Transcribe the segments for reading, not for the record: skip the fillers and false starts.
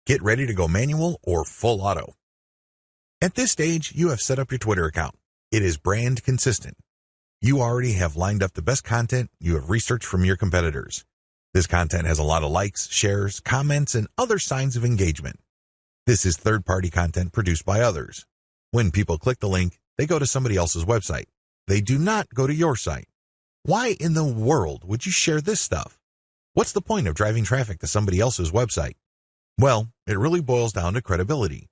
Get ready to go manual or full auto. At this stage, you have set up your Twitter account. It is brand consistent. You already have lined up the best content you have researched from your competitors. This content has a lot of likes, shares, comments, and other signs of engagement. This is third-party content produced by others. When people click the link, they go to somebody else's website. They do not go to your site. Why in the world would you share this stuff? What's the point of driving traffic to somebody else's website? Well, it really boils down to credibility.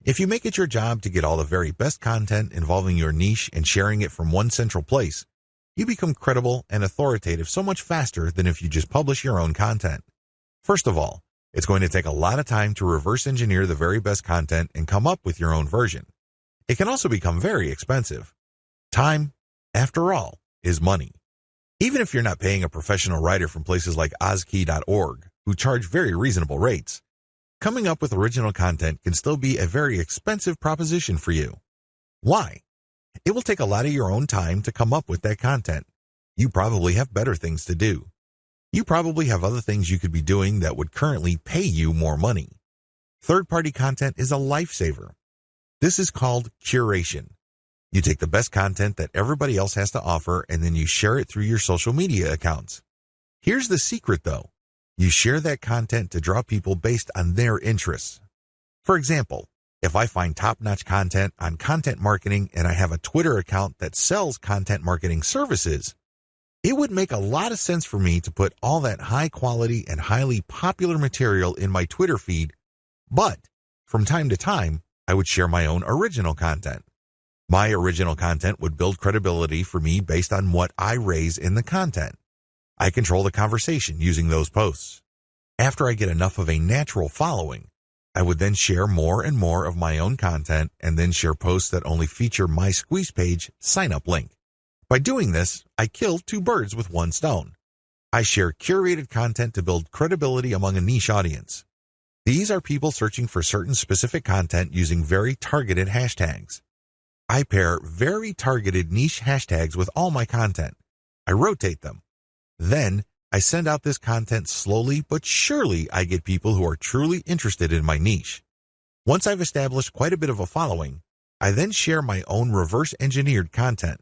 If you make it your job to get all the very best content involving your niche and sharing it from one central place, you become credible and authoritative so much faster than if you just publish your own content. First of all, it's going to take a lot of time to reverse engineer the very best content and come up with your own version. It can also become very expensive. Time, after all, is money. Even if you're not paying a professional writer from places like Ozkey.org, who charge very reasonable rates, coming up with original content can still be a very expensive proposition for you. Why? It will take a lot of your own time to come up with that content. You probably have better things to do. You probably have other things you could be doing that would currently pay you more money. Third-party content is a lifesaver. This is called curation. You take the best content that everybody else has to offer and then you share it through your social media accounts. Here's the secret though. You share that content to draw people based on their interests. For example, if I find top-notch content on content marketing and I have a Twitter account that sells content marketing services, it would make a lot of sense for me to put all that high-quality and highly popular material in my Twitter feed, but from time to time, I would share my own original content. My original content would build credibility for me based on what I raise in the content. I control the conversation using those posts. After I get enough of a natural following, I would then share more and more of my own content and then share posts that only feature my Squeeze Page sign-up link. By doing this, I kill two birds with one stone. I share curated content to build credibility among a niche audience. These are people searching for certain specific content using very targeted hashtags. I pair very targeted niche hashtags with all my content. I rotate them. Then, I send out this content slowly but surely. I get people who are truly interested in my niche. Once I've established quite a bit of a following, I then share my own reverse-engineered content.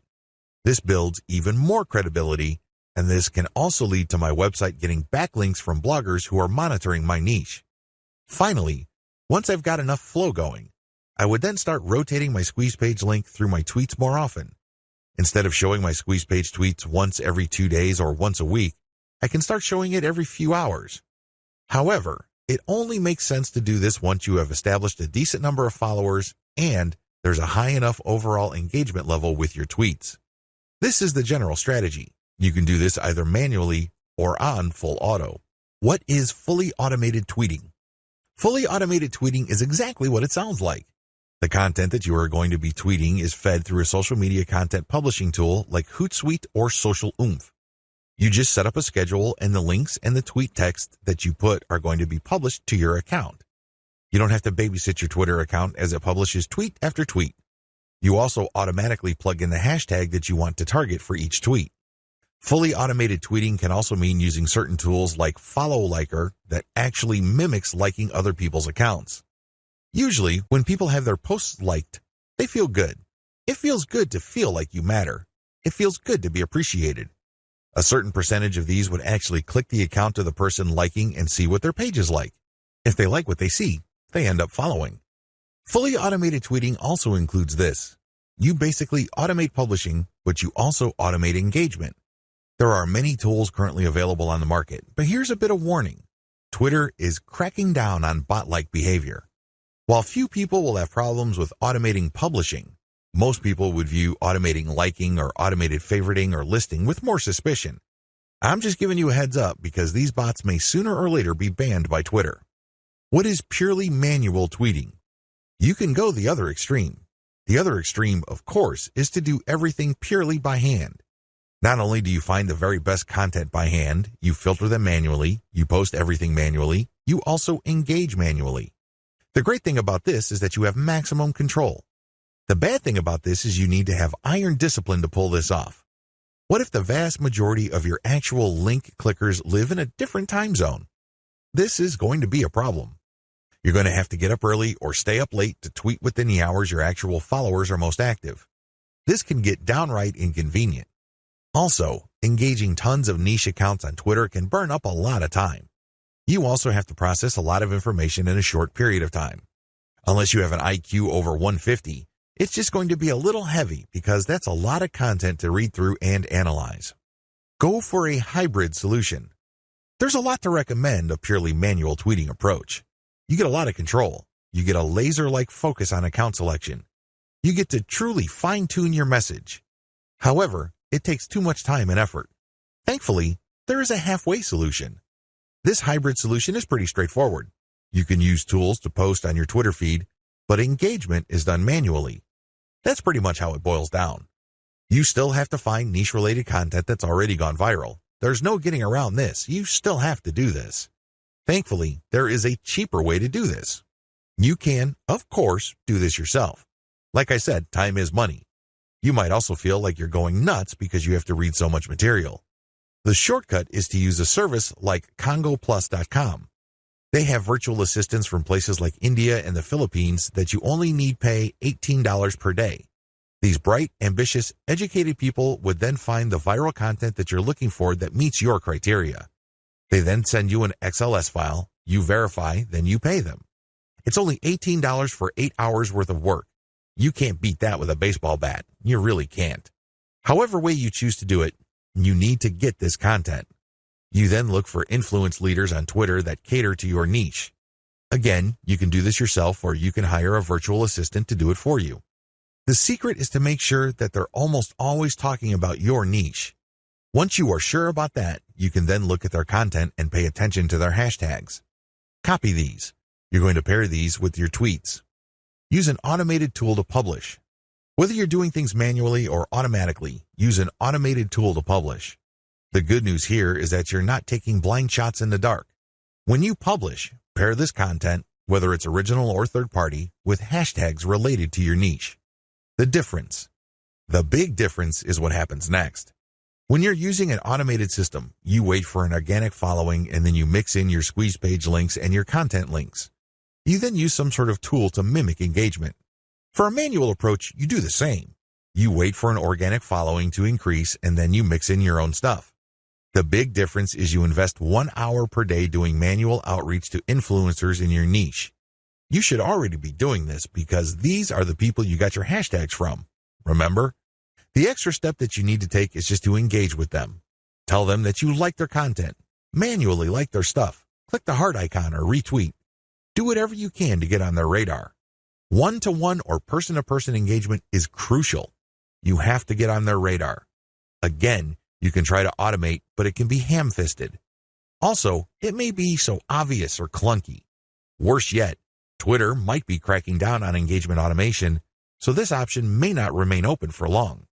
This builds even more credibility, and this can also lead to my website getting backlinks from bloggers who are monitoring my niche. Finally, once I've got enough flow going, I would then start rotating my Squeeze Page link through my tweets more often. Instead of showing my Squeeze Page tweets once every 2 days or once a week, I can start showing it every few hours. However, it only makes sense to do this once you have established a decent number of followers and there's a high enough overall engagement level with your tweets. This is the general strategy. You can do this either manually or on full auto. What is fully automated tweeting? Fully automated tweeting is exactly what it sounds like. The content that you are going to be tweeting is fed through a social media content publishing tool like Hootsuite or Social Oomph. You just set up a schedule and the links and the tweet text that you put are going to be published to your account. You don't have to babysit your Twitter account as it publishes tweet after tweet. You also automatically plug in the hashtag that you want to target for each tweet. Fully automated tweeting can also mean using certain tools like Follow Liker that actually mimics liking other people's accounts. Usually, when people have their posts liked, they feel good. It feels good to feel like you matter. It feels good to be appreciated. A certain percentage of these would actually click the account of the person liking and see what their page is like. If they like what they see, they end up following. Fully automated tweeting also includes this. You basically automate publishing, but you also automate engagement. There are many tools currently available on the market, but here's a bit of warning. Twitter is cracking down on bot-like behavior. While few people will have problems with automating publishing, most people would view automating liking or automated favoriting or listing with more suspicion. I'm just giving you a heads up because these bots may sooner or later be banned by Twitter. What is purely manual tweeting? You can go the other extreme. The other extreme, of course, is to do everything purely by hand. Not only do you find the very best content by hand, you filter them manually, you post everything manually, you also engage manually. The great thing about this is that you have maximum control. The bad thing about this is you need to have iron discipline to pull this off. What if the vast majority of your actual link clickers live in a different time zone? This is going to be a problem. You're going to have to get up early or stay up late to tweet within the hours your actual followers are most active. This can get downright inconvenient. Also, engaging tons of niche accounts on Twitter can burn up a lot of time. You also have to process a lot of information in a short period of time. Unless you have an IQ over 150, it's just going to be a little heavy because that's a lot of content to read through and analyze. Go for a hybrid solution. There's a lot to recommend a purely manual tweeting approach. You get a lot of control. You get a laser-like focus on account selection. You get to truly fine-tune your message. However, it takes too much time and effort. Thankfully, there is a halfway solution. This hybrid solution is pretty straightforward. You can use tools to post on your Twitter feed, but engagement is done manually. That's pretty much how it boils down. You still have to find niche-related content that's already gone viral. There's no getting around this. You still have to do this. Thankfully, there is a cheaper way to do this. You can, of course, do this yourself. Like I said, time is money. You might also feel like you're going nuts because you have to read so much material. The shortcut is to use a service like congoplus.com. They have virtual assistants from places like India and the Philippines that you only need pay $18 per day. These bright, ambitious, educated people would then find the viral content that you're looking for that meets your criteria. They then send you an XLS file, you verify, then you pay them. It's only $18 for 8 hours worth of work. You can't beat that with a baseball bat. You really can't. However way you choose to do it, you need to get this content. You then look for influence leaders on Twitter that cater to your niche. Again, you can do this yourself or you can hire a virtual assistant to do it for you. The secret is to make sure that they're almost always talking about your niche. Once you are sure about that, you can then look at their content and pay attention to their hashtags. Copy these. You're going to pair these with your tweets. Use an automated tool to publish. Whether you're doing things manually or automatically, use an automated tool to publish. The good news here is that you're not taking blind shots in the dark. When you publish, pair this content, whether it's original or third party, with hashtags related to your niche. The difference. The big difference is what happens next. When you're using an automated system, you wait for an organic following and then you mix in your squeeze page links and your content links. You then use some sort of tool to mimic engagement. For a manual approach, you do the same. You wait for an organic following to increase and then you mix in your own stuff. The big difference is you invest 1 hour per day doing manual outreach to influencers in your niche. You should already be doing this because these are the people you got your hashtags from. Remember? The extra step that you need to take is just to engage with them. Tell them that you like their content. Manually like their stuff. Click the heart icon or retweet. Do whatever you can to get on their radar. One-to-one or person-to-person engagement is crucial. You have to get on their radar. Again, you can try to automate, but it can be ham-fisted. Also, it may be so obvious or clunky. Worse yet, Twitter might be cracking down on engagement automation, so this option may not remain open for long.